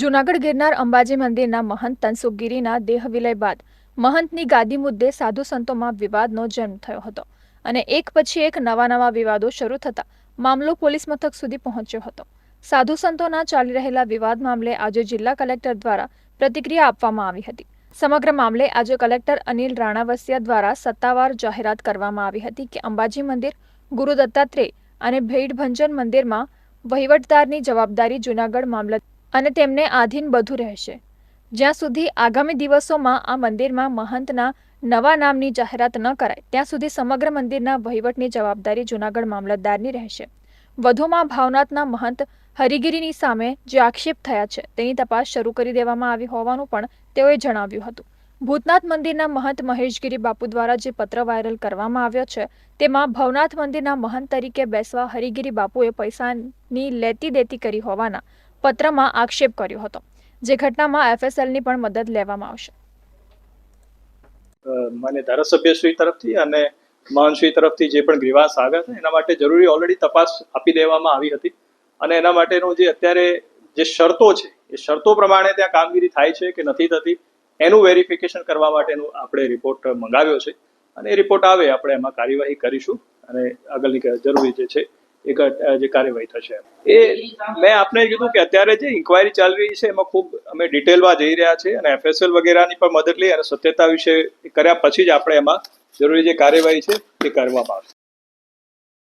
જૂનાગઢ ગિરનાર અંબાજી મંદિરના મહંત તનસુખગીરીના દેહ વિલય બાદ મહંતની ગાદી મુદ્દે સાધુ સંતોમાં વિવાદનો જન્મ થયો હતો અને એક પછી એક નવા વિવાદો શરૂ થતા મામલો પોલીસ મથક સુધી પહોંચ્યો હતો. સાધુ સંતોના ચાલી રહેલા વિવાદ મામલે આજે જિલ્લા કલેક્ટર દ્વારા પ્રતિક્રિયા આપવામાં આવી હતી. સમગ્ર મામલે આજે કલેક્ટર અનિલ રાણાવસિયા દ્વારા સત્તાવાર જાહેરાત કરવામાં આવી હતી કે અંબાજી મંદિર, ગુરુ દત્તાત્રેય અને ભેડભંજન મંદિરમાં વહીવટદારની જવાબદારી જૂનાગઢ મામલતદાર અને તેમને આધીન બધું રહેશે. જ્યાં સુધી આગામી દિવસોમાં આ મંદિરમાં મહંતના નવા નામની જાહેરાત ન કરાય ત્યાં સુધી સમગ્ર મંદિરના વહીવટની જવાબદારી જૂનાગઢ મામલતદારની રહેશે. વધુમાં ભાવનાથના મહંત હરિગીરીની સામે જે આક્ષેપ થયા છે તેની તપાસ શરૂ કરી દેવામાં આવી હોવાનું પણ તેઓએ જણાવ્યું હતું. ભૂતનાથ મંદિરના મહંત મહેશગીરી બાપુ દ્વારા જે પત્ર વાયરલ કરવામાં આવ્યો છે તેમાં ભવનાથ મંદિરના મહંત તરીકે બેસવા હરિગીરી બાપુએ પૈસાની લેતી દેતી કરી હોવાના પત્રમાં આક્ષેપ કર્યો હતો, જે ઘટનામાં એફએસએલની પણ મદદ લેવામાં આવશે. મને ધારાસભ્યશ્રી તરફથી અને મહંતશ્રી તરફથી જે પણ ગ્રીવાંસ આવ્યા હતા એના માટે જરૂરી ઓલરેડી તપાસ આપી દેવામાં આવી હતી અને એના માટેનું જે અત્યારે જે શરતો છે એ શરતો પ્રમાણે ત્યાં કામગીરી થાય છે કે નથી થતી એનું વેરિફિકેશન કરવા માટેનું આપણે રિપોર્ટ મંગાવ્યો છે અને એ રિપોર્ટ આવે આપણે એમાં કાર્યવાહી કરીશું અને આગળની જરૂરી જે છે જે કાર્યવાહી થશે. એ મેં આપને કીધું કે અત્યારે જે ઇન્કવાયરી ચાલી રહી છે એમાં ખૂબ અમે ડિટેલમાં જઈ રહ્યા છે અને એફએસએલ વગેરેની પણ મદદ લઈ અને સત્યતા વિશે કર્યા પછી જ આપણે એમાં જરૂરી જે કાર્યવાહી છે એ કરવામાં આવશે.